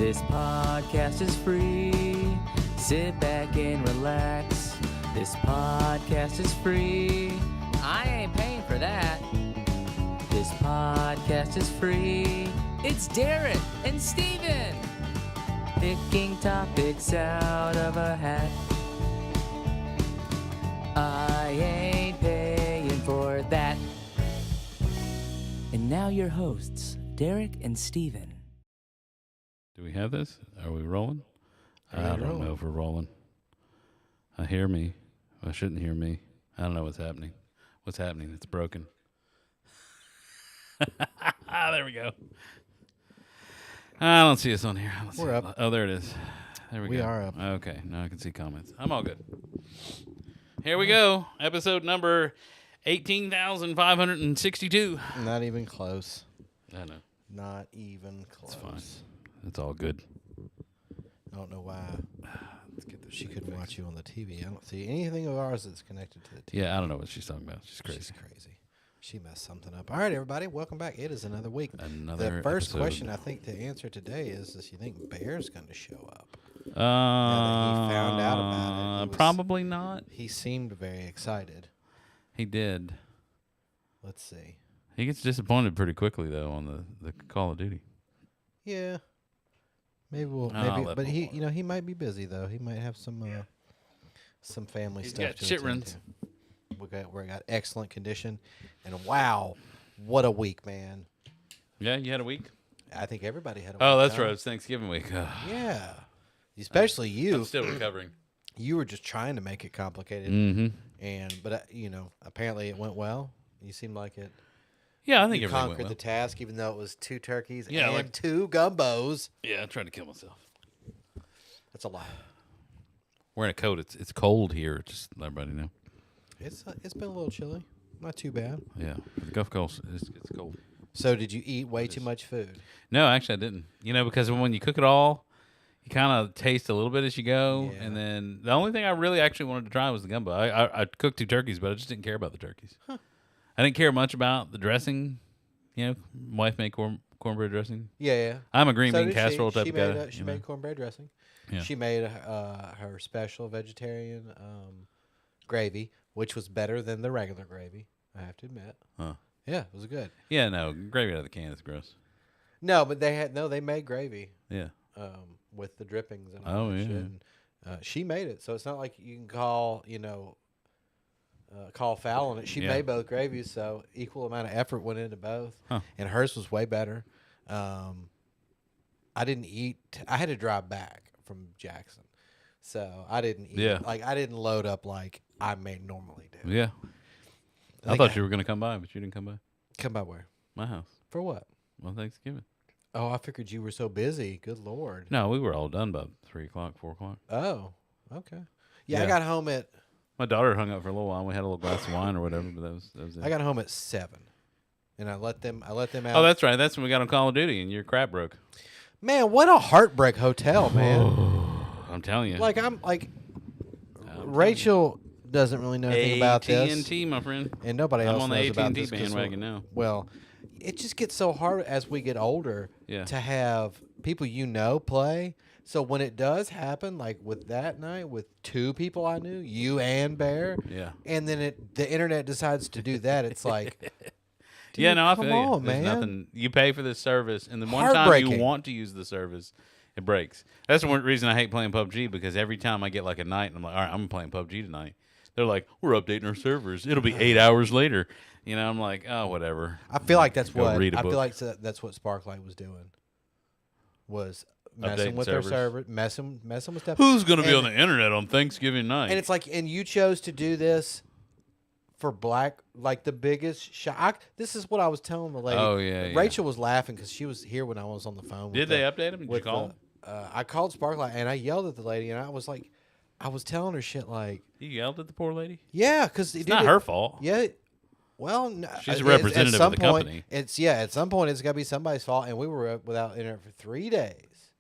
This podcast is free. Sit back and relax. This podcast is free. I ain't paying for that. This podcast is free. It's Derek and Steven picking topics out of a hat. I ain't paying for that. And now your hosts, Derek and Steven. Do we have this? Are we rolling? I don't know if we're rolling. I hear me. I shouldn't hear me. I don't know what's happening. What's happening? It's broken. There we go. I don't see us on here. We're up. Oh, there it is. There we go. We are up. Okay, now I can see comments. I'm all good. Here we go. Episode number 18,562. Not even close. I know. Not even close. It's fine. It's all good. I don't know why Let's get this she thing couldn't fixed. watch you on the TV. I don't see anything of ours that's connected to the TV. Yeah, I don't know what she's talking about. She's crazy. She's crazy. She messed something up. All right, everybody, welcome back. It is another week. Another The first episode. question I think to answer today is you think Bear's going to show up? He found out about it, he was- Probably not. He seemed very excited. He did. Let's see. He gets disappointed pretty quickly though on the Call of Duty. Yeah. Maybe we'll I'll maybe let but him he watch. he might be busy though. He might have some family He's stuff got to shit attend runs. to. We got excellent condition, and wow, what a week, man! Yeah, you had a week. I think everybody had a Oh, week, that's huh? right. It's Thanksgiving week. Yeah, especially I'm you. still recovering. You were just trying to make it complicated, Mm-hmm. but apparently it went well. You seemed like it. Yeah, I think You everything conquered went the task, even though it was 2 turkeys Yeah, and like- 2 gumbos. well. Yeah, I tried to kill myself. That's a lot. Wearing a coat. It's cold here. Just to let everybody know. It's been a little chilly. Not too bad. Yeah, the Gulf Coast it's cold. So did you eat way too much food? No, actually, I didn't. Because when you cook it all, you kind of taste a little bit as you go, Yeah. and then the only thing I really actually wanted to try was the gumbo. I cooked 2 turkeys, but I just didn't care about the turkeys. Huh. I didn't care much about the dressing. Wife made cornbread dressing. Yeah. I'm a green So bean did casserole she. type She of made guy. she made cornbread dressing. Yeah. She made her special vegetarian gravy, which was better than the regular gravy. I have to admit. Huh. Yeah, it was good. Yeah, no, gravy out of the can is gross. No, but they made gravy Yeah. with the drippings and Oh, all that yeah. shit. And, she made it, so it's not like you can call foul on it. She Yeah. made both gravies, so equal amount of effort went into both, Huh. and hers was way better. I didn't eat. I had to drive back from Jackson, so I didn't eat. Yeah. Like I didn't load up like I may normally do. Yeah. I think thought you were going to come by, but you didn't come by. Come by where? My house. For what? Well, Thanksgiving. Oh, I figured you were so busy. Good Lord. No, we were all done by 3 o'clock, 4 o'clock. Oh, okay. Yeah, I Yeah. got home at My daughter hung out for a little while. And we had a little glass of wine or whatever, but that was it. I got home at 7, and I let them out. Oh, that's right. That's when we got on Call of Duty and your crap broke. Man, what a heartbreak hotel, man. I'm telling you. Like Rachel doesn't really know anything about this, AT&T, my friend. and nobody else I'm on the knows about AT&T this 'cause bandwagon now. Well, it just gets so hard as we get older Yeah. to have people play. So when it does happen, like with that night with 2 people I knew, you and Bear, Yeah. and then the internet decides to do that, it's like, dude, Yeah, no, I come feel you. on, There's man. nothing. You pay for this service, and the one time Heartbreaking. you want to use the service, it breaks. That's the one reason I hate playing PUBG, because every time I get like a night, and I'm like, all right, I'm playing PUBG tonight. They're like, we're updating our servers. It'll be 8 hours later. I'm like, oh, whatever. I feel like that's Go what read a I feel book. like that's what Sparklight was doing. Was messing Updating with their servers. server, messing with stuff. Who's going to be And- on the internet on Thanksgiving night? And it's like, and you chose to do this for the biggest shock. This is what I was telling the lady. Oh, yeah, Rachel was laughing because she was here when I was on the phone. Did they update them? Did you with call them? I called Sparklight and I yelled at the lady and I was telling her shit like, You yelled at the poor lady? yeah, because It's not her fault. Yeah. Well, no, She's a at representative of some the point, company. At some point it's got to be somebody's fault, and we were without internet for 3 days.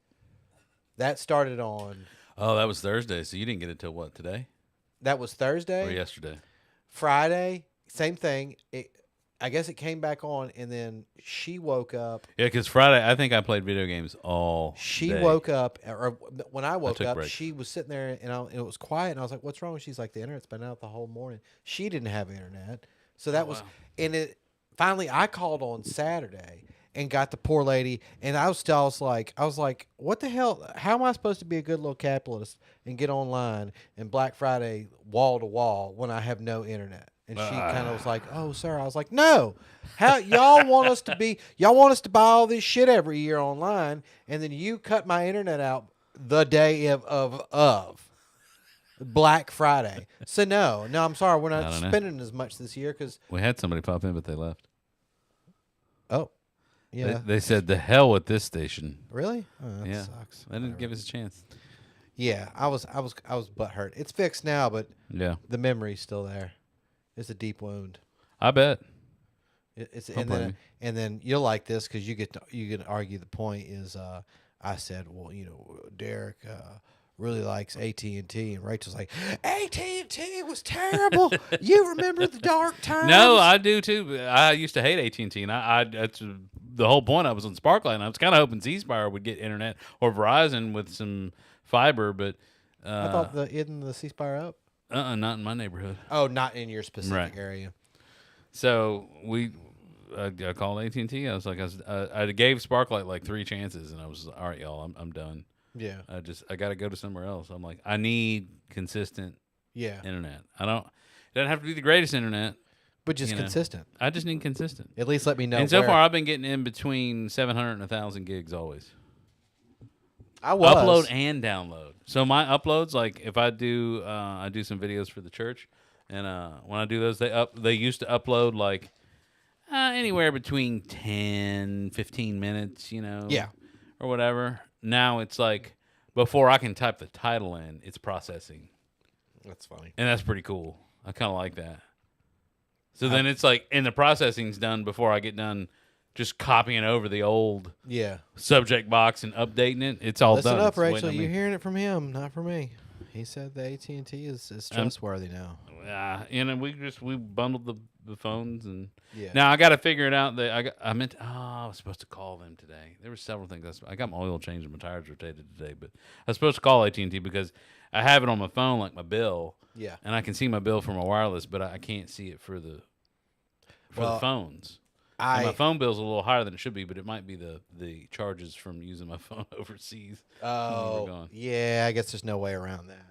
That started on. Oh, that was Thursday, so you didn't get it till what, today? That was Thursday. Or yesterday? Friday, same thing. I guess it came back on, and then she woke up. Yeah, because Friday, I think I played video games all She day. woke up, or when I woke took up, breaks. she was sitting there, and it was quiet, and I was like, "What's wrong?" She's like, "The internet's been out the whole morning." She didn't have internet, so that was, wow. and it finally I called on Saturday and got the poor lady, and I was like, "What the hell? How am I supposed to be a good little capitalist and get online and Black Friday wall to wall when I have no internet?" And she kind of was like, "Oh, sir." I was like, "No, how y'all want us to be? Y'all want us to buy all this shit every year online, and then you cut my internet out the day of Black Friday." So no, I'm sorry, we're I not don't know. spending as much this year because We had somebody pop in, but they left. yeah, They said, "The hell with this station." really, that Yeah, sucks. they didn't Whatever. give us a chance. Yeah, I was butthurt. It's fixed now, but Yeah, the memory's still there. It's a deep wound. I bet. It's Don't and blame then me. and then you'll like this because you can argue the point is I said, well, Derek really likes AT&T, and Rachel's like, AT&T was terrible. You remember the dark times? No, I do too. But I used to hate AT&T, and I that's the whole point. I was on Sparklight, and I was kind of hoping C-Spire would get internet or Verizon with some fiber, but I thought isn't the C Spire up? not in my neighborhood. Oh, not in your specific Right. area. So I called AT&T. I was like, I gave Sparklight like 3 chances, and I was all right, y'all. I'm done. Yeah, I got to go to somewhere else. I'm like, I need consistent yeah, internet. It doesn't have to be the greatest internet. but just you know. consistent. I just need consistent. At least let me know. And so where- far, I've been getting in between 700 and 1,000 gigs always. I was Upload and download. So my uploads, like if I do some videos for the church, and when I do those, they used to upload like anywhere between 10, 15 minutes, Yeah. or whatever. Now it's like before I can type the title in, it's processing, That's funny. and that's pretty cool. I kind of like that. So then it's like, and the processing's done before I get done just copying over the old Yeah. subject box and updating it. It's all Listen done. up, It's waiting Rachel. on You're me. hearing it from him, not from me. He said the AT&T is trustworthy now. And we bundled the phones, and Yeah. now I got to figure it out. That I was supposed to call them today. There were several things. I got my oil changed and my tires rotated today, but I was supposed to call AT&T because I have it on my phone, like my bill, Yeah. and I can see my bill for my wireless, but I can't see it for the phones. And my phone bill's a little higher than it should be, but it might be the charges from using my phone overseas. Oh, gone. yeah. I guess there's no way around that.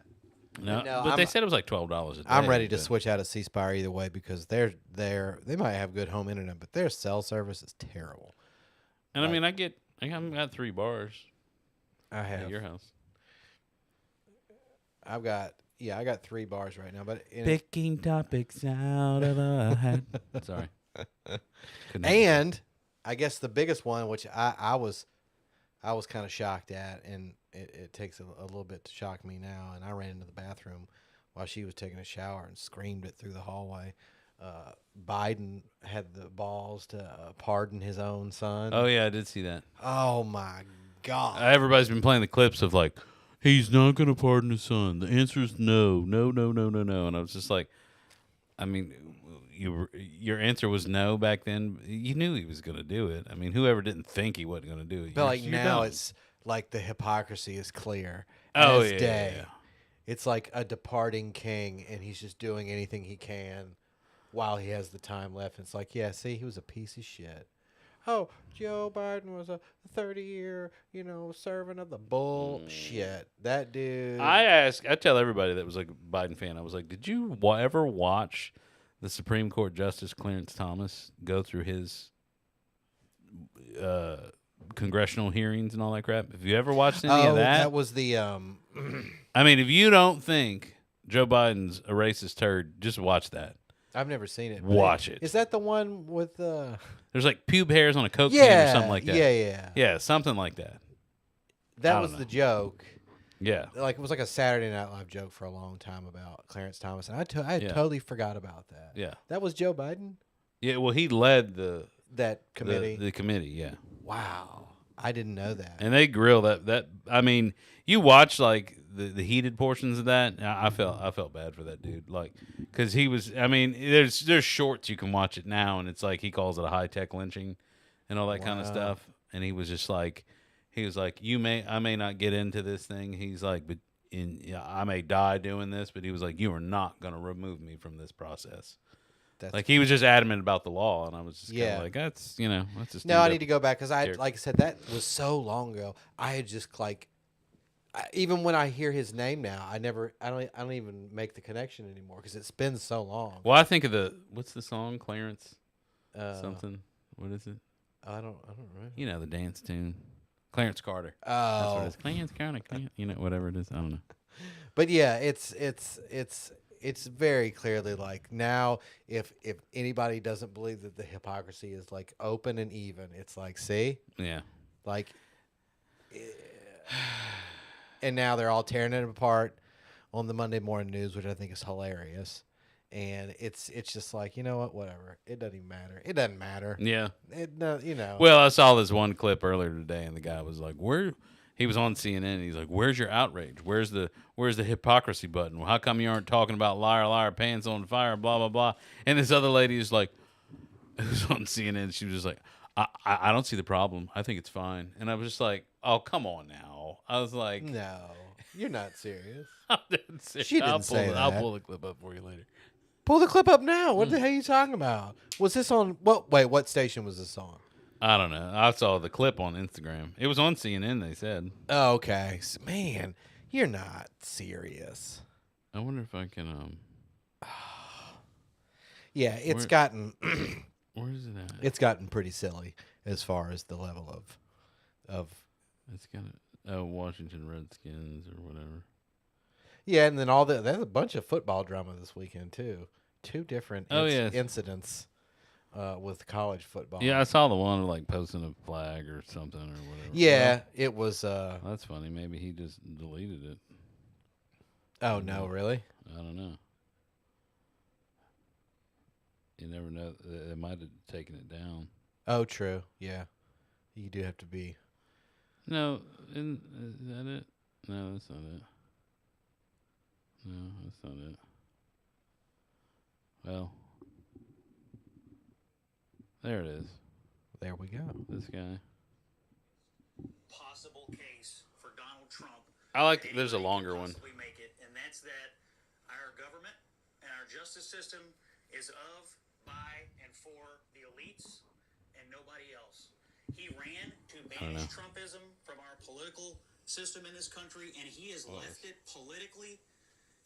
No, No, but they I'm- said it was like $12 a day. I'm ready to but- switch out of C Spire either way because they might have good home internet, but their cell service is terrible. And I mean, I got 3 bars I at have. your house. I got 3 bars right now, but Picking topics out of a hat. Sorry. Couldn't help and I guess the biggest one, which I was kind of shocked at, and it takes a little bit to shock me now. And I ran into the bathroom while she was taking a shower and screamed it through the hallway. Biden had the balls to pardon his own son. Oh yeah, I did see that. Oh my God! Everybody's been playing the clips of like, he's not going to pardon his son. The answer is no, no, no, no, no, no. And I was just like, I mean, your answer was no back then. You knew he was going to do it. I mean, whoever didn't think he wasn't going to do it. But like you're now, dumb. it's like the hypocrisy is clear Oh, as yeah, day. yeah. It's like a departing king, and he's just doing anything he can while he has the time left. And it's like, yeah, see, he was a piece of shit. Oh, Joe Biden was a 30-year, servant of the bullshit. That dude. I tell everybody that was like a Biden fan, I was like, did you ever watch the Supreme Court Justice Clarence Thomas go through his congressional hearings and all that crap? Have you ever watched any of that? That was the I mean, if you don't think Joe Biden's a racist turd, just watch that. I've never seen it. but Watch it. Is that the one with There's like pube hairs on a Coke can or something like that. Yeah. Yeah, something like that. That I was don't the know. joke. Yeah. Like it was like a Saturday Night Live joke for a long time about Clarence Thomas, and I Yeah. totally forgot about that. Yeah. That was Joe Biden. Yeah, well, he led That committee. the committee, yeah. Wow, I didn't know that. And they grill that I mean, you watch like the heated portions of that, I felt bad for that dude. Like, because he was. I mean, there's shorts you can watch it now, and it's like he calls it a high tech lynching, and all that kind of Wow. stuff. And he was just like, I may not get into this thing. He's like, but I may die doing this, but he was like, you are not going to remove me from this process. That's Like he was just adamant about the law, and I was just kind Yeah. of like, that's just No, I need to go back because Here. like I said, that was so long ago. I had just even when I hear his name now, I don't even make the connection anymore because it's been so long. Well, I think of what's the song, Clarence something? What is it? I don't know. You know the dance tune, Clarence Carter. That's what it Oh, is. Clarence Carter. Whatever it is. I don't know. but yeah, it's very clearly like now if anybody doesn't believe that the hypocrisy is like open and even, it's like see Yeah. like, and now they're all tearing it apart on the Monday morning news, which I think is hilarious. And it's just like, you know what, whatever. It doesn't even matter. It doesn't matter. Yeah. You know. Well, I saw this one clip earlier today, and the guy was like, "Where?" He was on CNN. And he's like, "Where's your outrage? Where's the hypocrisy button? Well, how come you aren't talking about liar, liar, pants on fire, blah blah blah?" And this other lady is like, who's on CNN. She was just like, I don't see the problem. I think it's fine." And I was just like, "Oh, come on now." I was like, No, you're not serious. I'm dead serious. She didn't I'll say I'll that. pull the clip up for you later. Pull the clip up now. What the hell are you talking about? Was this on what station was this on? I don't know. I saw the clip on Instagram. It was on CNN. They said. Oh, okay. Man, you're not serious. I wonder if I can. Yeah, it's Where- gotten Where is it at? it's gotten pretty silly as far as the level of It's got Washington Redskins or whatever. yeah, and then there's a bunch of football drama this weekend too. Two different yes. incidents with college football. Yeah, I saw the one like posting a flag or something or whatever. Yeah, it was Well, that's funny. Maybe he just deleted it. oh no, really? I don't know. You never know. They might have taken it down. Oh, true. Yeah. You do have to be. No, is that it? No, that's not it. No, that's not it. Well, there it is. There we go. This guy. Possible case for Donald Trump. I like. Any There's a way longer to one. possibly make it, and that's that our government and our justice system is of, by, and for the elites and nobody else. He ran to banish Trumpism from our political system in this country, and he has left it politically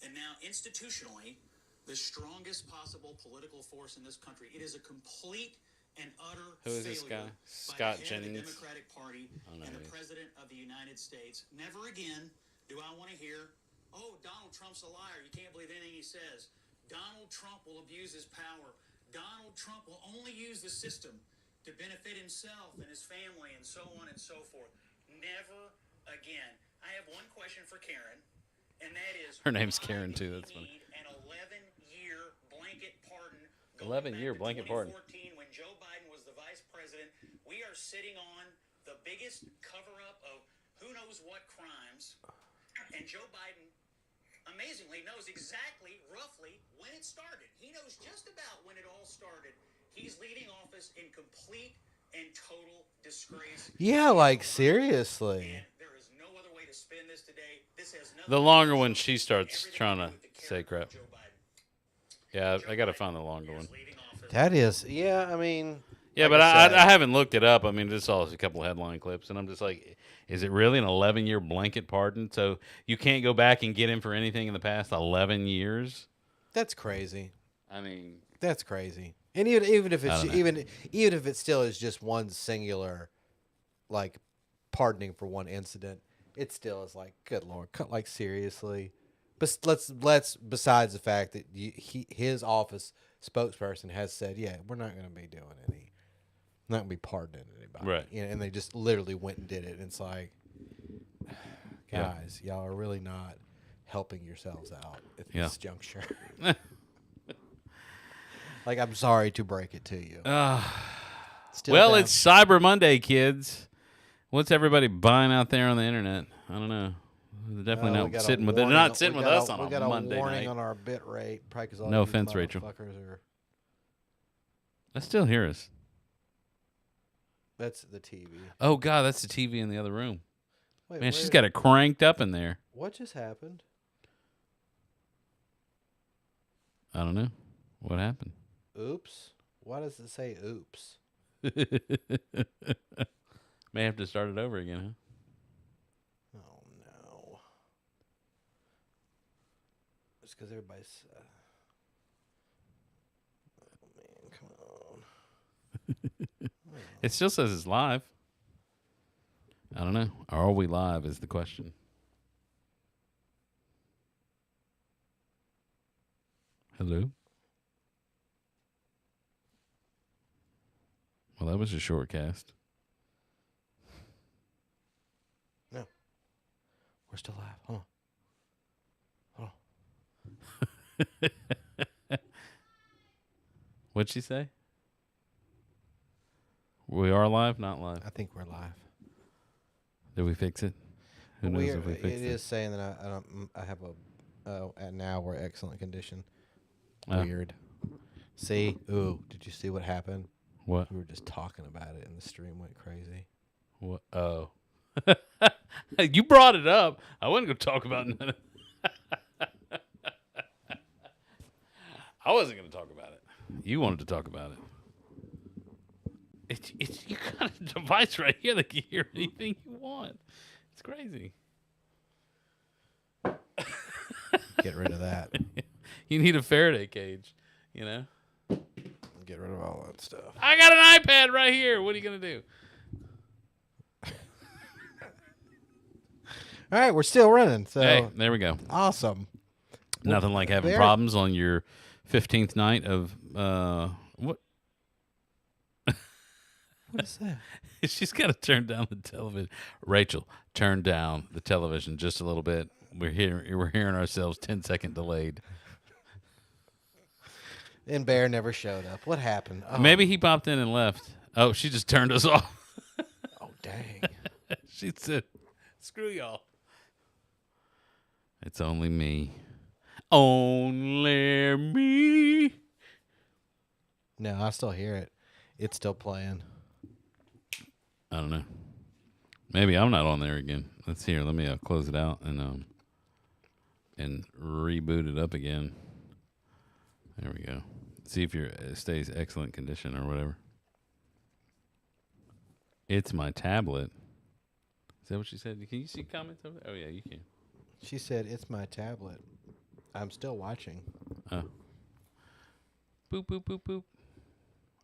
and now institutionally the strongest possible political force in this country. It is a complete and utter Who is this failure guy? by Scott the head of the Jennings? Democratic Party don't know and who the he is. President of the United States. Never again do I want to hear, oh, Donald Trump's a liar. You can't believe anything he says. Donald Trump will abuse his power. Donald Trump will only use the system to benefit himself and his family and so on and so forth. Never again. I have one question for Karen, and that is... Her name's why Karen, did too. he That's funny. need an 11-year blanket pardon 11-year going blanket back to pardon. 2014 when Joe Biden was the vice president. We are sitting on the biggest cover-up of who knows what crimes, and Joe Biden amazingly knows exactly, roughly, when it started. He knows just about when it all started. He's leaving office in complete and total disgrace. Yeah, like seriously. And there is no other way to spin this today. This has nothing The to longer do one, with she starts everything trying do to with the say character crap. of Joe Biden. Yeah, Joe I got to Biden find the longer is one. leaving office. That is, yeah. I mean, Yeah, like but I said, I haven't looked it up. I mean, just saw a couple of headline clips, and I'm just like, is it really an 11-year blanket pardon? So you can't go back and get him for anything in the past 11 years? that's crazy. I mean, That's crazy. And even if it's I don't know. even if it still is just one singular, like, pardoning for one incident, it still is like, good lord, like seriously. But let's besides the fact that his office spokesperson has said, yeah, we're not going to be doing not going to be pardoning anybody, Right. You know, and they just literally went and did it. And it's like, Yeah. guys, y'all are really not helping yourselves out at Yeah. this juncture. Like, I'm sorry to break it to you. Still well, down. it's Cyber Monday, kids. What's everybody buying out there on the internet? I don't know. They're definitely we got not a sitting with. They're warning not on- sitting we with got us on we a got a Monday warning night. on our bit rate, probably because all No these offense, Rachel. motherfuckers are. I still hear us. That's the TV. Oh God, that's the TV in the other room. Wait, Man, she's where- got it cranked up in there. What just happened? I don't know what happened. Oops. Why does it say oops? May have to start it over again, huh? Oh no. It's because everybody's. Oh man, come on. It still says it's live. I don't know. Are we live is the question. Hello? Well, that was a short cast. No. We're still live. Hold on. What'd she say? We are live, not live. I think we're live. Did we fix it? Who knows if we It fixed it? is saying that I don't. I have a. And now we're excellent condition. Oh. Weird. See? Ooh, did you see what happened? What? We were just talking about it, and the stream went crazy. What? Oh. You brought it up. I wasn't going to talk about none of I wasn't going to talk about it. You wanted to talk about it. It's you got a device right here that can hear anything you want. It's crazy. Get rid of that. You need a Faraday cage, you know? Get rid of all that stuff. I got an iPad right here. What are you going to do? All right, we're still running. So Hey, there we go. awesome. Nothing like having there- problems on your 15th night of what? What is that? She's got to turn down the television. Rachel, turn down the television just a little bit. We're hearing ourselves 10-second delayed. And Bear never showed up. What happened? Oh, Maybe he popped in and left. Oh, she just turned us off. Oh, dang. She said, "Screw y'all. It's only me. Only me." No, I still hear it. It's still playing. I don't know. Maybe I'm not on there again. Let's see here. Let me close it out and reboot it up again. There we go. See if it stays excellent condition or whatever. It's my tablet. Is that what she said? Can you see comments over there? Oh yeah, you can. She said, "It's my tablet." I'm still watching. Oh. Boop boop boop boop.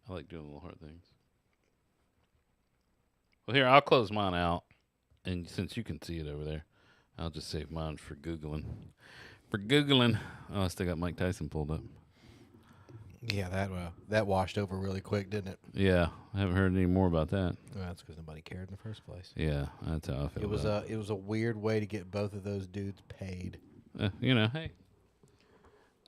I like doing little hard things. Well, here, I'll close mine out. And since you can see it over there, I'll just save mine for Googling. Oh, I still got Mike Tyson pulled up. Yeah, that washed over really quick, didn't it? Yeah, I haven't heard any more about that. Well, that's because nobody cared in the first place. Yeah, that's how I feel. It was a weird way to get both of those dudes paid. Hey.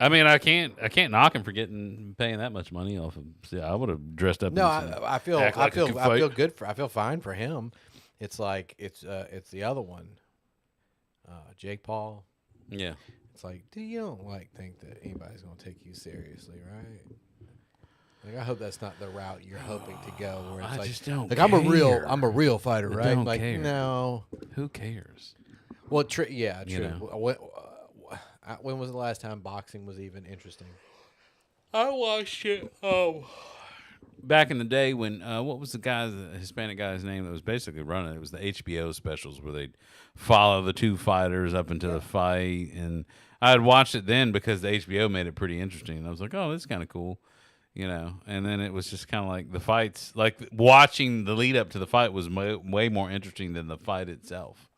I mean, I can't knock him for paying that much money off of. See, I would have dressed up. No, in some- I feel act like a good I feel fight. good for I feel fine for him. It's like it's the other one, Jake Paul. Yeah. It's like, you don't think that anybody's gonna take you seriously, right? Like, I hope that's not the route you're hoping to go. Where it's I like, just don't like care. I'm a real fighter, I right? don't Like, care. no. Who cares? Well, yeah, You true. know. When was the last time boxing was even interesting? I watched it. Oh, back in the day when what was the Hispanic guy's name that was basically running it? It was the HBO specials where they'd follow the two fighters up into the fight, and I had watched it then because the HBO made it pretty interesting. And I was like, oh, this is kind of cool, And then it was just kind of like the fights, like watching the lead up to the fight was way more interesting than the fight itself.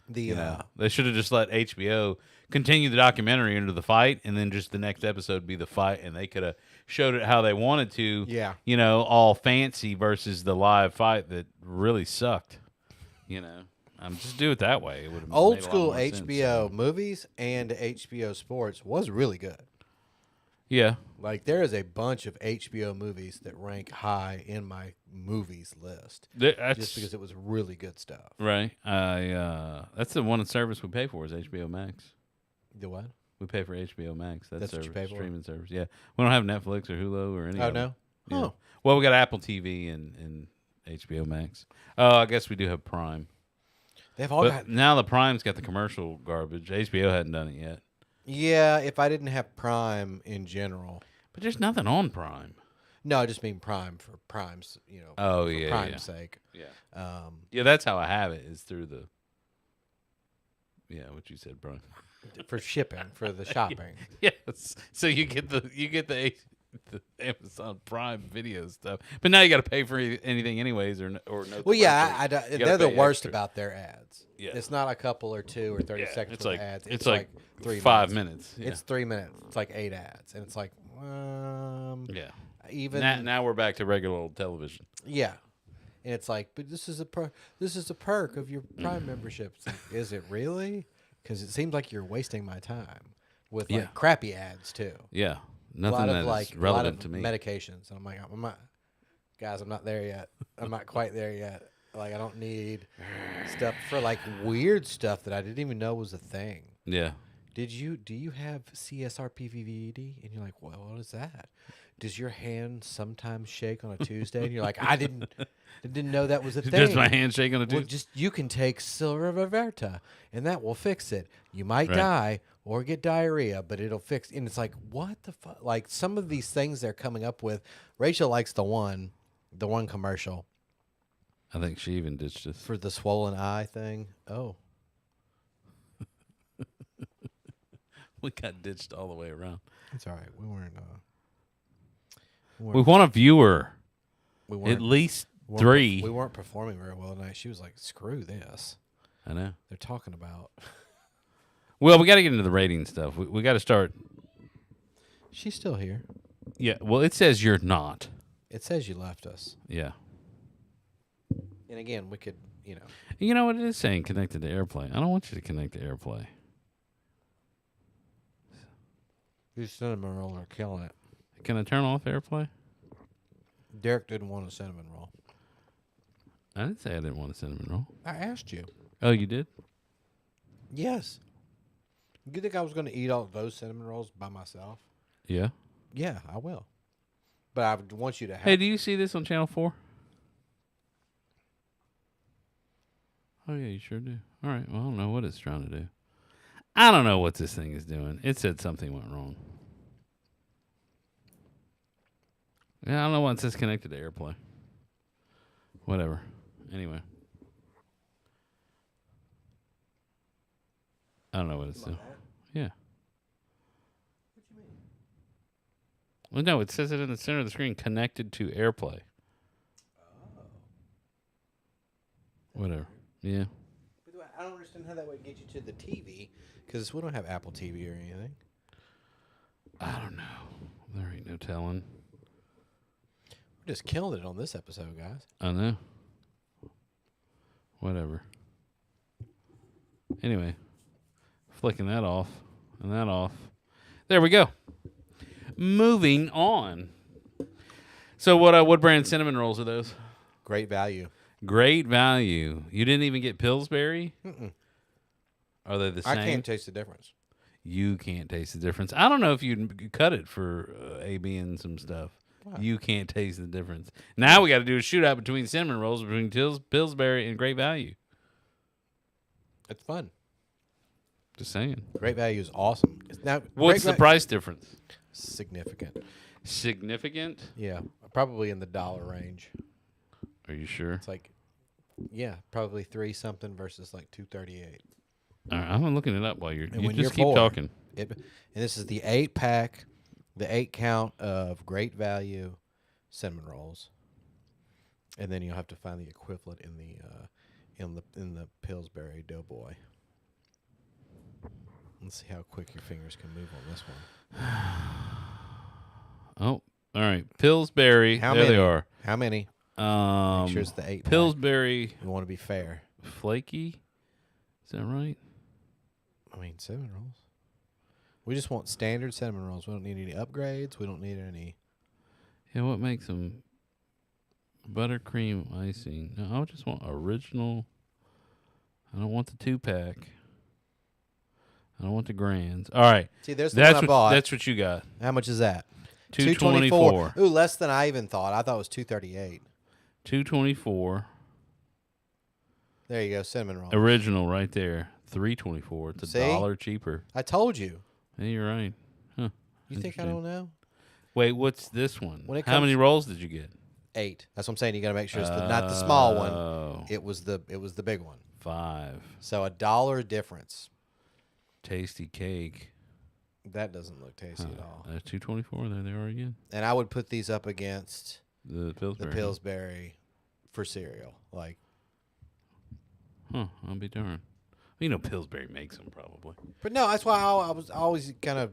They should have just let HBO continue the documentary into the fight, and then just the next episode be the fight, and they could have showed it how they wanted to. Yeah. All fancy versus the live fight that really sucked. Just do it that way. It would have Old made a lot school more sense. HBO movies and HBO Sports was really good. Yeah. Like there is a bunch of HBO movies that rank high in my movies list That's just because it was really good stuff. right. That's the one service we pay for is HBO Max. The what? We pay for HBO Max. That's what service, you pay for? streaming service. Yeah. We don't have Netflix or Hulu or any Oh of them. no. Yeah. Oh, Well, we got Apple TV and HBO Max. Oh, I guess we do have Prime. they've all But got. now the Prime's got the commercial garbage. HBO hadn't done it yet. Yeah, if I didn't have Prime in general. But there's nothing on Prime. No, I just mean Prime for Prime's, Oh, for yeah, Prime's yeah. sake. Yeah. Yeah, that's how I have it is through the. Yeah, what you said, Brian. For shipping, for the shopping. Yes. So you get the Amazon Prime video stuff, but now you got to pay for anything anyways, or no. Well, yeah, commercials. You gotta they're the pay worst extra. about their ads. Yeah. It's not a couple or 2 or 30 Yeah, seconds it's of like ads. it's like 3 5 minutes. minutes. Yeah. It's 3 minutes. It's like 8 ads, and it's like, yeah. even Now we're back to regular old television. yeah, and it's like, but this is a perk of your Prime membership. It's like, is it really? Because it seems like you're wasting my time with like Yeah. crappy ads too. Yeah. A Nothing lot that of is like relevant to me. medications. And I'm like, I'm not, guys. I'm not there yet. I'm not quite there yet. Like I don't need stuff for like weird stuff that I didn't even know was a thing. Yeah. Do you have CSRPVVD? And you're like, well, what is that? Does your hand sometimes shake on a Tuesday? And you're like, I didn't know that was a thing. Does my hand shake on a Well, Tuesday? just you can take Silver Verta, and that will fix it. You might Right. die or get diarrhea, but it'll fix. And it's like, what the fuck? Like some of these things they're coming up with. Rachel likes the one commercial I think she even ditched us. for the swollen eye thing. Oh, We got ditched all the way around. it's all right. We weren't. We want a viewer. We At weren't. least we weren't 3. we weren't performing very well tonight. She was like, "Screw this." I know. They're talking about. Well, we got to get into the rating stuff. We got to start. She's still here. Yeah. Well, it says you're not. It says you left us. Yeah. And again, we could, You know what it is saying? Connected to AirPlay. I don't want you to connect to AirPlay. these cinnamon rolls are killing it. Can I turn off AirPlay? Derek didn't want a cinnamon roll. I didn't say I didn't want a cinnamon roll. I asked you. Oh, you did? Yes. You think I was going to eat all those cinnamon rolls by myself? Yeah. Yeah, I will. But I would want you to have. Hey, do you see this on Channel 4? Oh, yeah, you sure do. All right. Well, I don't know what it's trying to do. I don't know what this thing is doing. It said something went wrong. Yeah, I don't know why it says connected to AirPlay. Whatever. Anyway. I don't know what it's doing. Yeah. What you mean? Well, no, it says it in the center of the screen, connected to AirPlay. Oh. Whatever. Yeah. I don't understand how that would get you to the TV because we don't have Apple TV or anything. I don't know. There ain't no telling. We're just killing it on this episode, guys. I know. Whatever. Anyway, flicking that off and that off. There we go. Moving on. So what brand cinnamon rolls are those? Great value. Great value. You didn't even get Pillsbury? Mm-mm. Are they the same? I can't taste the difference. You can't taste the difference. I don't know if you'd cut it for AB and some stuff. Why? You can't taste the difference. Now we got to do a shootout between cinnamon rolls, between Pillsbury and Great Value. It's fun. Just saying. Great value is awesome. Now, What's the price difference? Significant. Significant? Yeah, probably in the dollar range. Are you sure? It's like, yeah, probably 3 something versus like $2.38. All right, I'm looking it up while you when just you're keep bored, talking. And this is the 8-pack, the 8 count of Great Value cinnamon rolls, and then you'll have to find the equivalent in the Pillsbury Doughboy. Let's see how quick your fingers can move on this one. Oh, all right. Pillsbury. How there many? they are. How many? Make sure it's the 8-pack. Pillsbury We want to be fair. flaky. Is that right? I mean, cinnamon rolls. We just want standard cinnamon rolls. We don't need any upgrades. We don't need any. Yeah, what makes them buttercream icing? No, I just want original. I don't want the 2-pack. I don't want the grands. All right. See, there's the one I bought. That's what you got. How much is that? $2.24. Ooh, less than I even thought. I thought it was $2.38. $2.24. There you go, cinnamon roll. Original right there. $3.24. It's See? $1 cheaper. I told you. Yeah, you're right. Huh. You think I Interesting. don't know? Wait, what's this one? When it How many comes- rolls did you get? 8. That's what I'm saying. You got to make sure it's not the small one. Oh, It was the big one. 5. So $1 difference. Tasty cake. That doesn't look tasty at all. That's $2.24. There they are again. And I would put these up against The Pillsbury. the Pillsbury for cereal. Like, Huh, I'll be darned. You know Pillsbury makes them probably. but no, that's why I was always kind of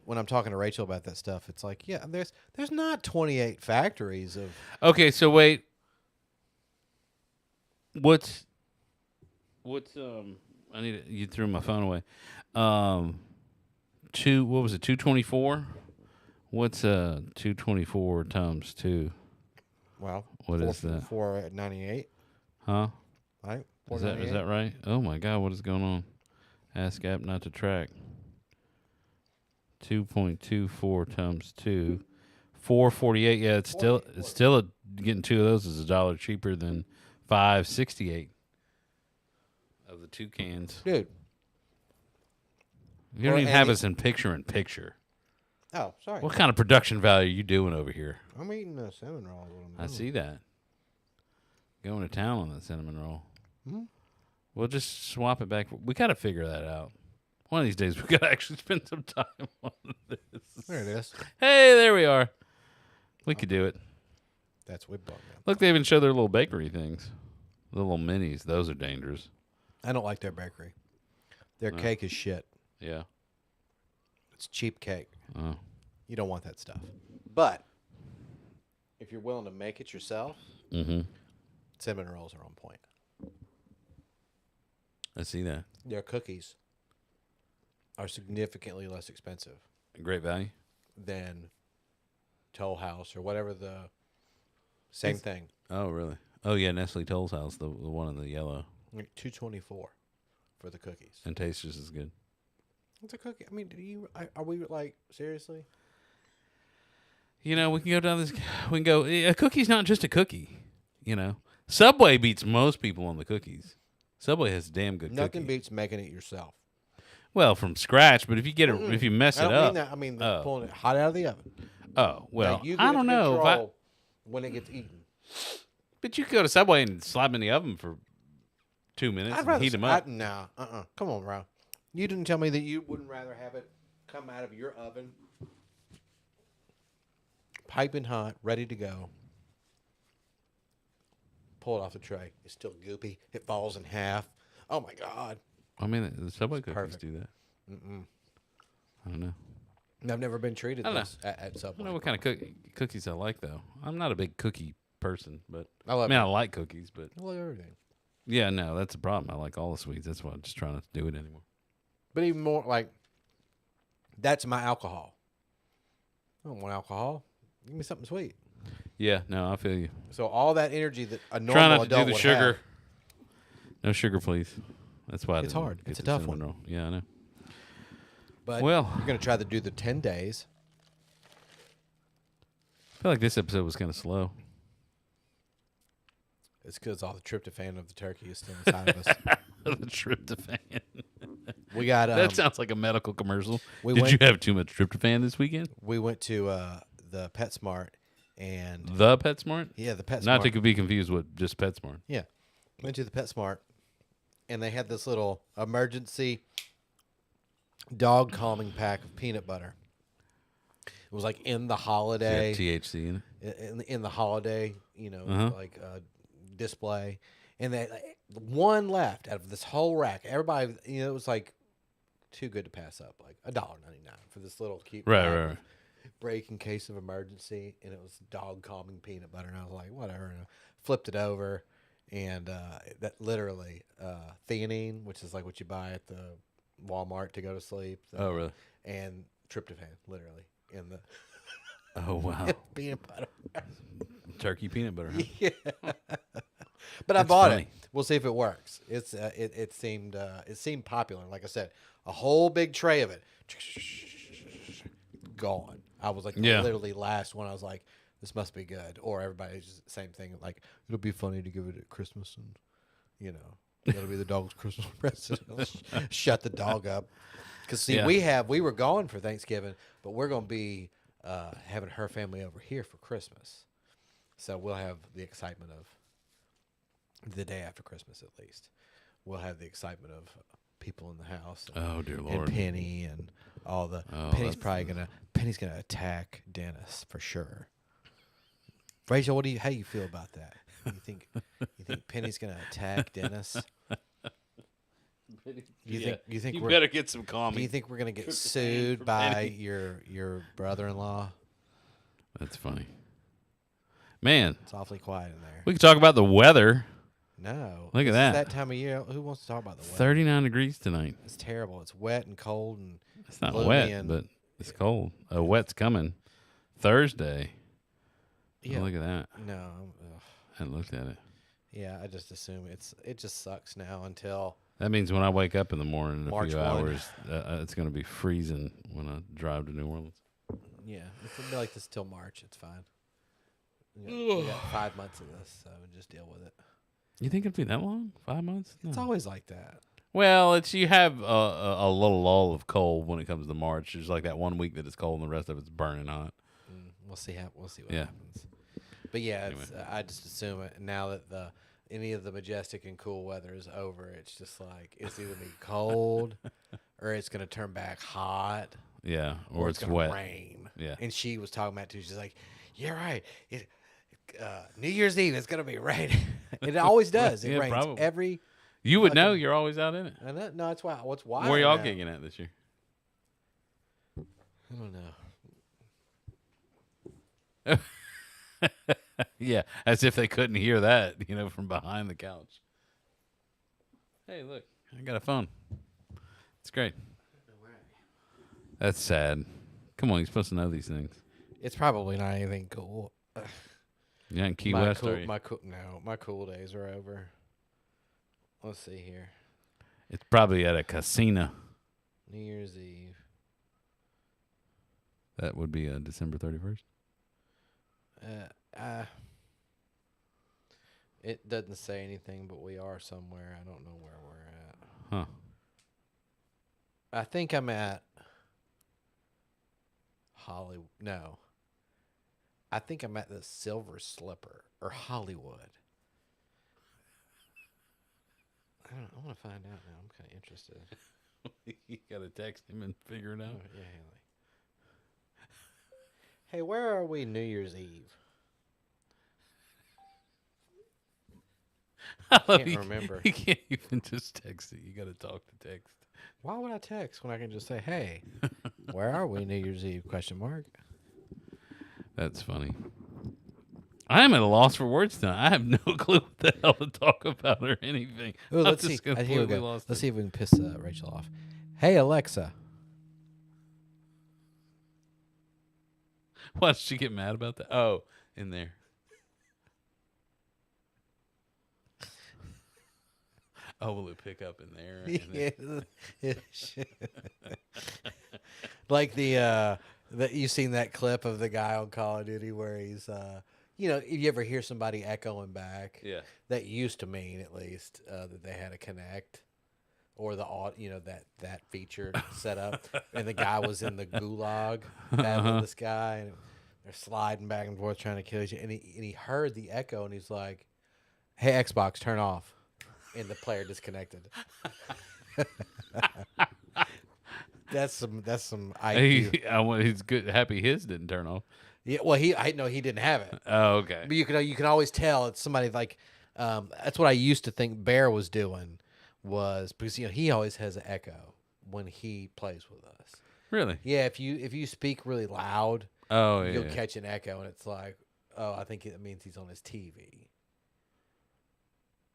when I'm talking to Rachel about that stuff. It's like, yeah, there's not 28 factories of. Okay, so wait. What's I need you threw my phone away. What was it? 224? What's 224 times 2? Well, What is that? 498, Huh? right? Is that right? Oh my God, what is going on? Ask app not to track. 2.24 times 2. 448. Yeah, it's still getting 2 of those is $1 cheaper than 568 of the 2 cans. Dude. You don't Or even have any- us in picture. Oh, sorry. What kind of production value are you doing over here? I'm eating a cinnamon roll. is what I'm I doing. see that. Going to town on that cinnamon roll. Mhm. We'll just swap it back. We got to figure that out. One of these days, we got to actually spend some time on this. There it is. Hey, there we are. We could do it. That's what bought me. Look, they even show their little bakery things. The little minis. Those are dangerous. I don't like their bakery. Their cake is shit. Yeah. It's cheap cake. Oh. You don't want that stuff. But if you're willing to make it yourself, Mm-hmm. cinnamon rolls are on point. I see that. Their cookies are significantly less expensive Great value. than Toll House or whatever the same thing. Oh, really? Oh, yeah. Nestle Toll's House, the one in the yellow, Like $2.24 for the cookies. and tastes just as good. It's a cookie. I mean, are we like seriously? You know, we can go down this. We can go. A cookie's not just a cookie. You know, Subway beats most people on the cookies. Subway has damn good Nothing cookies. beats making it yourself. Well, from scratch, but if you get it, if you mess I it don't up, mean that. I mean Oh. pulling it hot out of the oven. oh well, Like, you I get don't to know. If I, control when it gets eaten. but you could go to Subway and slap them in the oven for 2 minutes I'd and rather heat them up. No, Come on, bro. You didn't tell me that you wouldn't rather have it come out of your oven, piping hot, ready to go. Pull it off the tray. It's still goopy. It falls in half. Oh my god. I mean, the Subway cookies perfect. do that. I don't know. I've never been treated I don't this at I don't Subway. know what kind of cookies I like though. I'm not a big cookie person, but I love I it. I like cookies, but I love everything. yeah, no, that's the problem. I like all the sweets. That's why I'm just trying not to do it anymore. But even more, like, that's my alcohol. I don't want alcohol. Give me something sweet. Yeah, no, I feel you. So all that energy that a normal Try not to adult do the would sugar. have- No sugar, please. That's why I It's didn't hard. get It's a the tough cinnamon one. roll. Yeah, I know. But Well- you're going to try to do the 10 days. I feel like this episode was kind of slow. It's because all the tryptophan of the turkey is still inside of us. The tryptophan. We got That sounds like a medical commercial. we Did went- you have too much tryptophan this weekend? we went to the PetSmart and The PetSmart? yeah, the PetSmart. Not to be confused with just PetSmart. Yeah. Went to the PetSmart and they had this little emergency dog calming pack of peanut butter. It was like in the holiday. Yeah, THC in it. In the holiday, you know, Uh-huh. like display, and they one left out of this whole rack. Everybody, you know, it was like too good to pass up, like $1.99 for this little cute Right, pack right, of right. break in case of emergency, and it was dog calming peanut butter, and I was like, whatever, and I flipped it over, and that literally theanine, which is like what you buy at the Walmart to go to sleep. Oh, really? and tryptophan, literally, in the Oh wow, peanut butter. turkey peanut butter. Huh? Yeah. But I That's bought funny. it. We'll see if it works. It seemed popular. Like I said, a whole big tray of it gone. I was like Yeah. literally last one. I was like, this must be good. Or everybody's just the same thing. Like it'll be funny to give it at Christmas, and that'll be the dog's Christmas present. Shut the dog up. Because see, Yeah. we were gone for Thanksgiving, but we're gonna be having her family over here for Christmas. So we'll have the excitement of the day after Christmas, at least. We'll have the excitement of people in the house. Oh dear And Lord. Penny and all the. Oh, Penny's that's- Penny's gonna attack Dennis for sure. Rachel, how do you feel about that? You think Penny's gonna attack Dennis? You think you we're better get some do calming. you think we're gonna get Tryptophan sued for by Penny. your brother-in-law? That's funny. Man, It's awfully quiet in there. we could talk about the weather. No, Look at this is that. that time of year. Who wants to talk about the weather? 39 degrees tonight. It's terrible. It's wet and cold and It's not gloomy wet, and- but it's cold. A wet's coming. Thursday. yeah. Oh, look at that. No, ugh. I looked at it. Yeah, I just assume it just sucks now until That means when I wake up in the morning in a March few 1. hours, it's going to be freezing when I drive to New Orleans. yeah, it'll be like this till March. It's fine. We got 5 months of this, so just deal with it. You think it'd be that long? 5 months? No. It's always like that. Well, you have a little lull of cold when it comes to March. There's like that 1 week that it's cold and the rest of it's burning hot. We'll see what Yeah. happens. But yeah, Anyway. I just assume it now that any of the majestic and cool weather is over. It's just like it's either gonna be cold or it's gonna turn back hot Yeah, or it's gonna wet. rain. Yeah. And she was talking about it too. She's like, "You're right. New Year's Eve it's gonna be raining. It always does. It Yeah, rains probably. every. You would know. You're always out in it. I know, no, it's why. What's why? Where I y'all know. gigging at this year? I don't know. Yeah, as if they couldn't hear that, from behind the couch. Hey, look, I got a phone. It's great. That's sad. Come on, you're supposed to know these things. It's probably not anything cool. You're in Key my West, cool, are you? my cool days are over. Let's see here. It's probably at a casino. New Year's Eve. That would be December 31st. It doesn't say anything, but we are somewhere. I don't know where we're at. Huh. I think I'm at Hollywood. No. I think I'm at the Silver Slipper or Hollywood. I don't know. I want to find out now. I'm kind of interested. You got to text him and figure it Oh, out. yeah, hey, where are we New Year's Eve? I love can't you. remember. You can't even just text it. You got to talk to text. Why would I text when I can just say, "Hey, where are we New Year's Eve?" Question mark. That's funny. I am at a loss for words tonight. I have no clue what the hell to talk about or anything. Ooh, I'm let's see. just Here we completely go. lost. Let's see if we can piss Rachel off. Hey Alexa. Why did she get mad about that? Oh, in there. Oh, will it pick up in there? And then- Like the you seen that clip of the guy on Call of Duty where he's if you ever hear somebody echoing back, Yeah. that used to mean at least that they had a Connect or that feature set up, and the guy was in the gulag battling this guy, and they're sliding back and forth trying to kill each other, and he heard the echo, and he's like, "Hey Xbox, turn off," and the player disconnected. That's some IQ. He's good. Happy his didn't turn off. Yeah, well, he didn't have it, Oh, okay. but you can always tell it's somebody like. That's what I used to think Bear was doing, was because he always has an echo when he plays with us. Really? Yeah, if you speak really loud, Oh, yeah. you'll catch an echo, and it's like, oh, I think it means he's on his TV.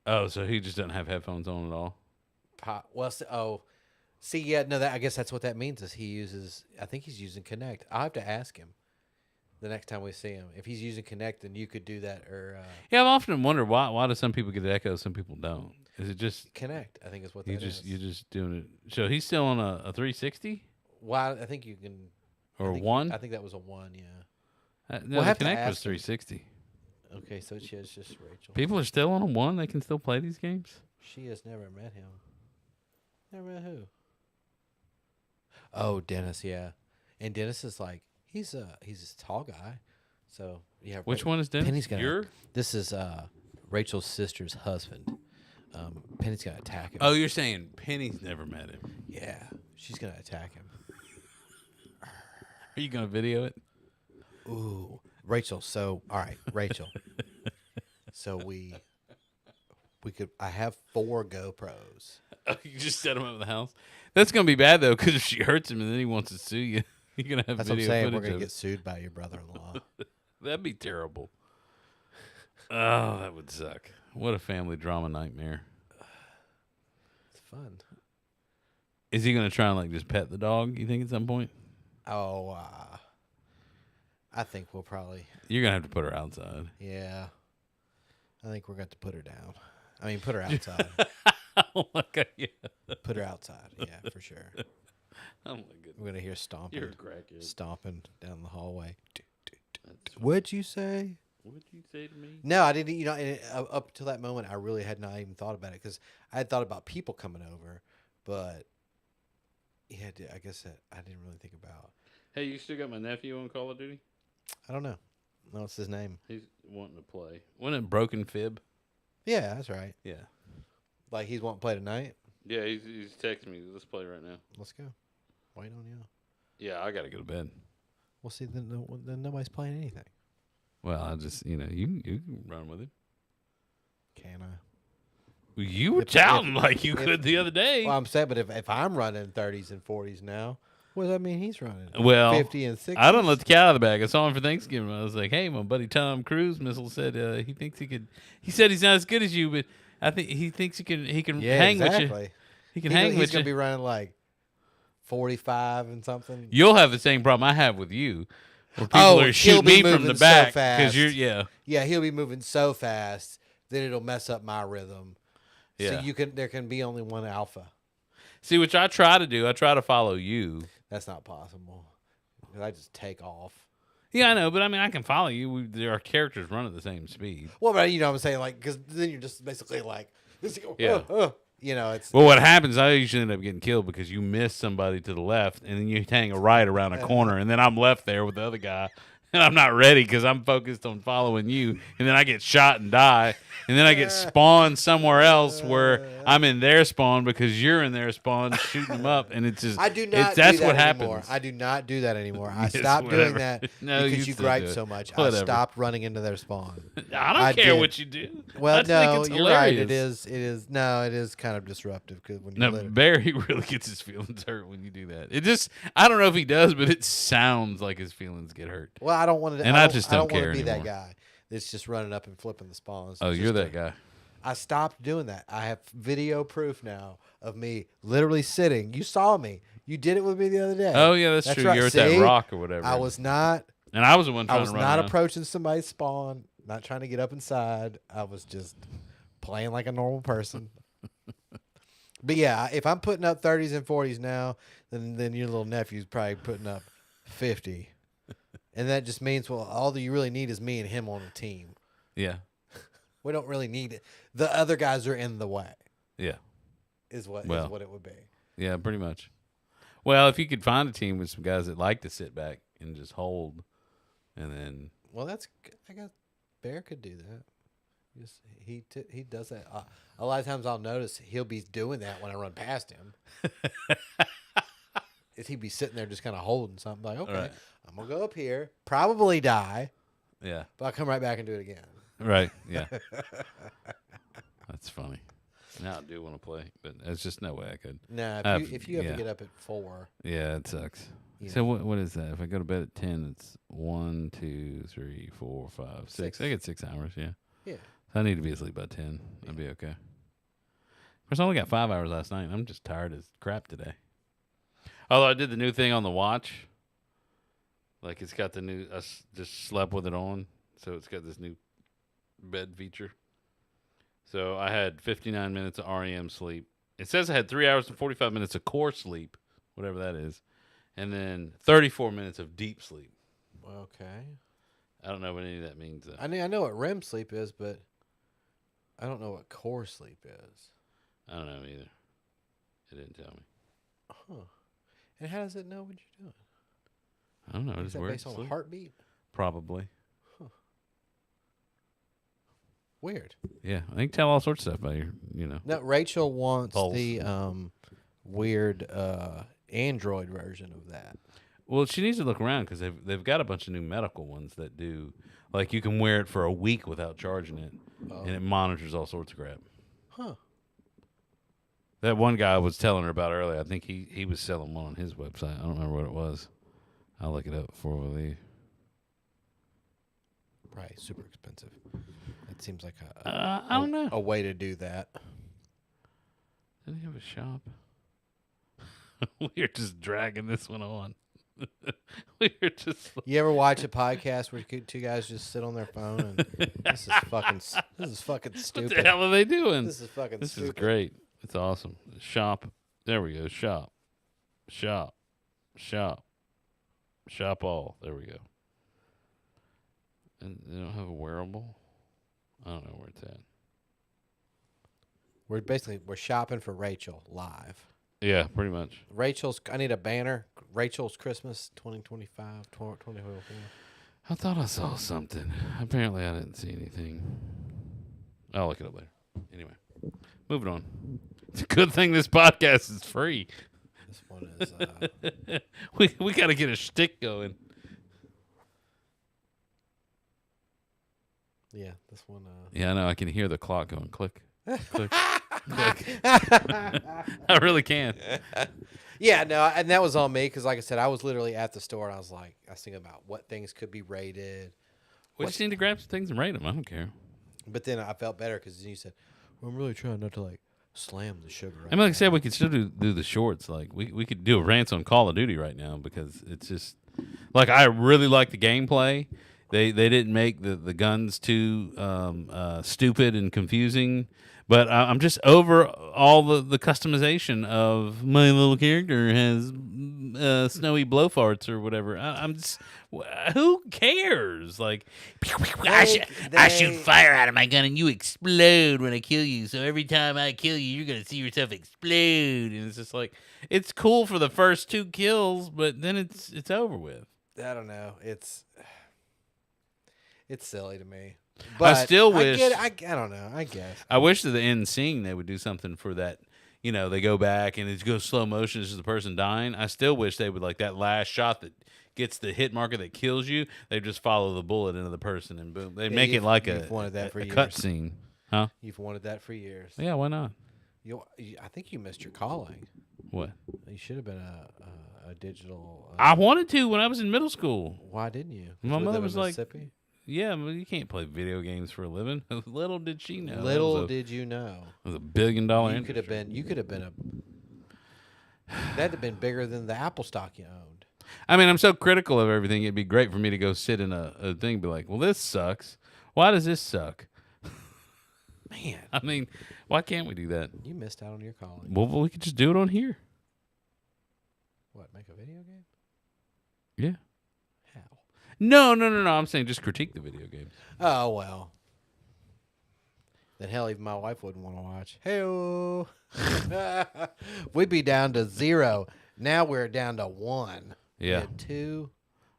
Oh, so he just doesn't have headphones on at all? See, yeah, no, that I guess that's what that means. Is he uses? I think he's using Connect. I'll have to ask him the next time we see him if he's using Connect. Then you could do that or Yeah, I've often wondered why do some people get Echo, some people don't. Is it just Connect. I think is what you that is. just you're just doing it? So he's still on a 360 Well, I think you can. or I think, one? I think that was a 1. Yeah. No, we'll the have to Connect was ask him. 360. Okay, so it's just Rachel. People are still on a one. They can still play these games. She has never met him. Never met who? Oh, Dennis. Yeah, and Dennis is like he's a tall guy. So yeah. Which one is Dennis? Penny's gonna. Your? This is Rachel's sister's husband. Penny's gonna attack him. Oh, you're saying Penny's never met him. Yeah, she's gonna attack him. Are you gonna video it? Ooh, Rachel. So all right, Rachel. So we could. I have 4 GoPros. Oh, you just set him up in the house. That's gonna be bad though, because if she hurts him and then he wants to sue you, you're gonna have That's what I'm video saying. footage We're gonna of get it. sued by your brother-in-law. That'd be terrible. Oh, that would suck. What a family drama nightmare. It's fun. Is he gonna try and like just pet the dog? You think at some point Oh, I think we'll probably. you're gonna have to put her outside? Yeah. I think we're going to put her down. I mean, put her outside. Oh my god! Yeah. Put her outside. Yeah, for sure. Oh my goodness. We're going to hear stomping. You're a crackhead. Stomping down the hallway. What'd you say? What'd you say to me? No, I didn't. You know, and up till that moment, I really had not even thought about it because I had thought about people coming over, but yeah, I guess that I didn't really think about. Hey, you still got my nephew on Call of Duty? I don't know. No, what's his name? He's wanting to play. Wasn't it Broken Fib? Yeah, that's right. Yeah. Like he's wanting to play tonight. Yeah, he's texting me. Let's play right now. Let's go. Wait on you. Yeah, I gotta go to bed. Well, see, then nobody's playing anything. Well, I just you can run with him. Can I? You were If- shouting if- like you if- could the other day. Well, I'm saying, but if I'm running 30s and 40s now, what does that mean he's running? Well, 50 and 60s? I don't let the cat out of the bag. I saw him for Thanksgiving. I was like, "Hey, my buddy Tom Cruise Missile said he thinks he could." He said he's not as good as you, but I think he thinks he can Yeah, hang exactly. with you. He can hang He's with going to you. be running like 45 and something. You'll have the same problem I have with you, where people Oh, are he'll shooting be me from the moving so back fast. you're Yeah, he'll be moving so fast that it'll mess up my rhythm. Yeah. So there can be only one alpha. See, which I try to do. I try to follow you. That's not possible. 'Cause I just take off. Yeah, I know, but I mean, I can follow you. Our characters run at the same speed. Well, but you know what I'm saying? Like, because then you're just basically like, Yeah. you know, it's. Well, what happens? I usually end up getting killed because you miss somebody to the left, and then you hang a right around a corner, and then I'm left there with the other guy, and I'm not ready because I'm focused on following you, and then I get shot and die, and then I get spawned somewhere else where I'm in their spawn because you're in their spawn shooting them up, and it's just I do not. that's do that what anymore. happens. I do not do that anymore. I Yes, stopped whatever. doing that No, you because you still gripe do it. so much. Whatever. I stopped running into their spawn. I don't I care did. what you do. Well, I just no, think it's you're right. It hilarious. is. No, it is kind of disruptive because when you No, literally. Barry really gets his feelings hurt when you do that. It just, I don't know if he does, but it sounds like his feelings get hurt. Well, I don't want to. And I just don't want care to be anymore. that guy that's just running up and flipping the spawns. Oh, It's you're just that guy. I stopped doing that. I have video proof now of me literally sitting. You saw me. You did it with me the other day. Oh, yeah, that's true. right. You're at See? that rock or whatever. I was not. And I was the one I trying was to run not around. approaching somebody's spawn. Not trying to get up inside. I was just playing like a normal person. But yeah, if I'm putting up 30s and 40s now, then your little nephew's probably putting up 50. And that just means, well, all that you really need is me and him on a team. Yeah. We don't really need it. The other guys are in the way. Yeah. Is what Well. it would be. Yeah, pretty much. Well, if you could find a team with some guys that like to sit back and just hold, and then Well, I guess Bear could do that. Just he does that. A lot of times I'll notice he'll be doing that when I run past him. Is he'd be sitting there just kind of holding something like, okay, Right. I'm gonna go up here, probably die, yeah, but I'll come right back and do it again. right, yeah. That's funny. Now I do want to play, but there's just no way I could. Nah, if you have yeah. to get up at 4, Yeah, it sucks. you So know, what is that? If I go to bed at 10, it's 1, 2, 3, 4, 5, 6. Six. I get 6 hours. Yeah. yeah. So I need to be asleep by 10. I'd be okay. Of course, I only got 5 hours last night. I'm just tired as crap today. Although I did the new thing on the watch. Like it's got the new. Just slept with it on, so it's got this new bed feature. So I had 59 minutes of REM sleep. It says I had 3 hours and 45 minutes of core sleep, whatever that is, and then 34 minutes of deep sleep. Okay. I don't know what any of that means, though. I know what REM sleep is, but I don't know what core sleep is. I don't know either. It didn't tell me. Huh. And how does it know what you're doing? I don't know. Is It's that weird. based on a Sleep. heartbeat? Probably. Weird. Yeah, I think tell all sorts of stuff about your. No, Rachel wants Pulse. the weird Android version of that. Well, she needs to look around because they've got a bunch of new medical ones that do, like you can wear it for a week without charging it, and it monitors all sorts of crap. Huh. That one guy I was telling her about earlier, I think he was selling one on his website. I don't remember what it was. I'll look it up before we leave. Right. Super expensive. It seems like I don't know. a way to do that. Did he have a shop? We're just dragging this one on. We're just. You ever watch a podcast where two guys just sit on their phone and this is fucking What stupid. the hell are they doing? This is fucking This stupid. is great. It's awesome. Shop. There we go. Shop. Shop. Shop. Shop all. There we go. And they don't have a wearable? I don't know where it's at. We're shopping for Rachel live. Yeah, pretty much. I need a banner. Rachel's Christmas 2025, 2024. I thought I saw something. Apparently I didn't see anything. I'll look it up later. Anyway, moving on. It's a good thing this podcast is free. This one is We got to get a shtick going. yeah, this one Yeah, I know. I can hear the clock going click, click, click. I really can. yeah, no, and that was on me because, like I said, I was literally at the store and I was thinking about what things could be rated. We just need to grab some things and rate them. I don't care. But then I felt better because you said, well, I'm really trying not to slam the sugar. I mean, like I said, we could still do the shorts. Like we could do a rant on Call of Duty right now because it's just like I really like the gameplay. They didn't make the guns too stupid and confusing, but I'm just over all the customization of my little character has snowy blow farts or whatever. I'm just who cares? Like I shoot fire out of my gun and you explode when I kill you. So every time I kill you, you're gonna see yourself explode. And it's just like it's cool for the first 2 kills, but then it's over with. I don't know. It's silly to me. But still wish- I don't know. I guess. I wish that the end scene they would do something for that. You know, they go back and it goes slow motion. This is the person dying. I still wish they would like that last shot that gets the hit marker that kills you. They just follow the bullet into the person and boom. They make it like you've wanted that for a years. cut scene. Huh? You've wanted that for years. Yeah, why not? I think you missed your calling. What? You should have been a digital. I wanted to when I was in middle school. Why didn't you? My We mother live in was like, Mississippi? Yeah, but you can't play video games for a living. Little did she know. Little did you know. It was $1 billion You could have been. You could have been that'd have been bigger than the Apple stock you owned. I mean, I'm so critical of everything. It'd be great for me to go sit in a thing and be like, well, this sucks. Why does this suck? Man, I mean, why can't we do that? you missed out on your calling. Well, we could just do it on here. What? Make a video game? Yeah. How? No. I'm saying just critique the video games. Oh well. Then hell, even my wife wouldn't want to watch. Hey, we'd be down to 0. Now we're down to 1. We Yeah. had 2,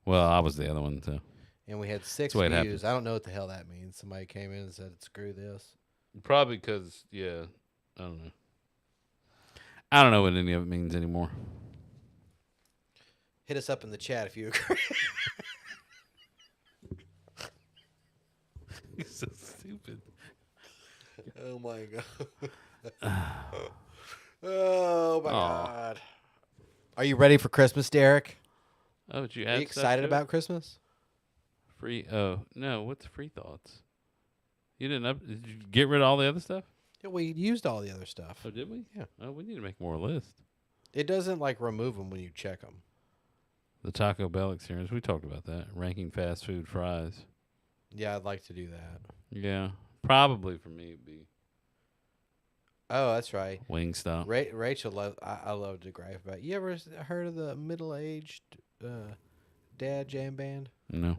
Well, I was the other one, too. and we had 6 the way it views. happens. I don't know what the hell that means. Somebody came in and said, "Screw this." Probably because, yeah, I don't know. I don't know what any of it means anymore. Hit us up in the chat if you agree. It's so stupid. Oh my god. Oh my Aw. god. Are you ready for Christmas, Derek? Oh, but you Are add you stuff excited to it? about Christmas? Free? Oh, no. What's free thoughts? You did you get rid of all the other stuff? Yeah, we used all the other stuff. Oh, did we? Yeah. Oh, we need to make more list. It doesn't like remove them when you check them. The Taco Bell experience. We talked about that. Ranking fast food fries. Yeah, I'd like to do that. Yeah, probably for me it'd be Oh, that's right. Wingstop. Rachel, I love to gripe about. You ever heard of the middle-aged dad jam band? No.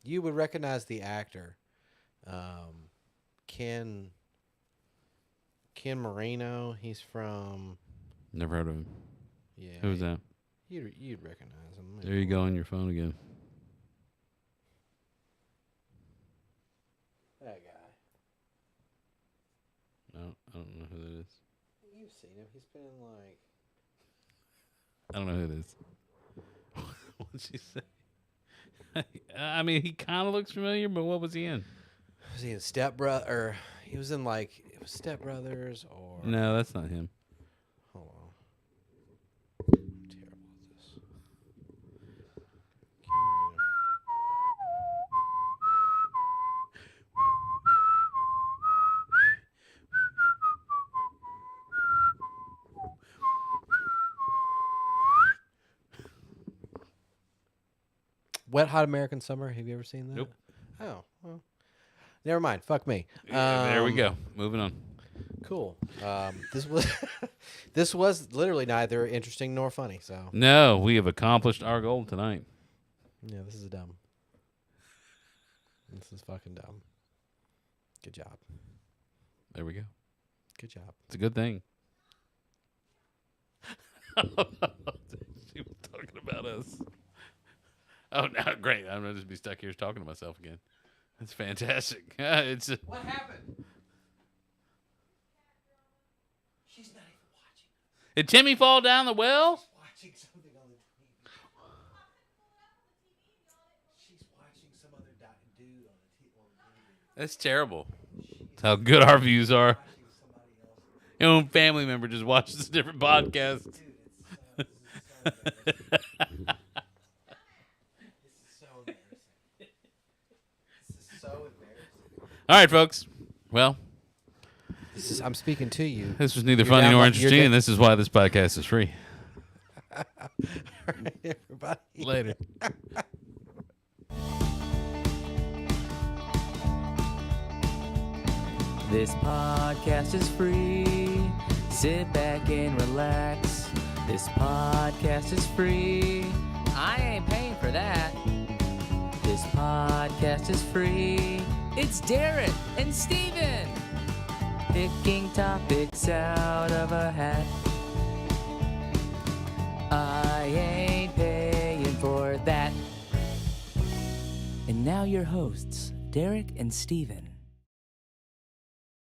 You would recognize the actor, Ken Marino. He's from Never heard of him. yeah. Who's that? You'd recognize him. There you go on your phone again. That guy. No, I don't know who that is. You've seen him. He's been in like. I don't know who it is. What'd she say? I mean, he kind of looks familiar, but what was he in? Was he in Step Brother? Or he was in like it was Step Brothers or No, that's not him. Hold on. I'm terrible at this. Wet Hot American Summer. Have you ever seen that? Nope. Oh, well. Never mind. Fuck me. There we go. Moving on. Cool. This was literally neither interesting nor funny. So No, we have accomplished our goal tonight. yeah, this is dumb. This is fucking dumb. Good job. There we go. Good job. It's a good thing. She was talking about us. Oh, no, great. I'm going to just be stuck here talking to myself again. That's fantastic. What happened? She's not even watching. Did Timmy fall down the well? Watching something on the TV. She's watching some other dude on the TV. That's terrible. That's how good our views are. Watching somebody else. Your own family member just watches a different podcast. Dude, this is so embarrassing. This is so embarrassing. All right, folks. Well, I'm speaking to you. this was neither You're funny down nor by- interesting, you're and this is why this podcast is free. All right, everybody. Later. This podcast is free. Sit back and relax. This podcast is free. I ain't paying for that. This podcast is free. It's Derek and Steven picking topics out of a hat. I ain't paying for that. And now your hosts, Derek and Steven.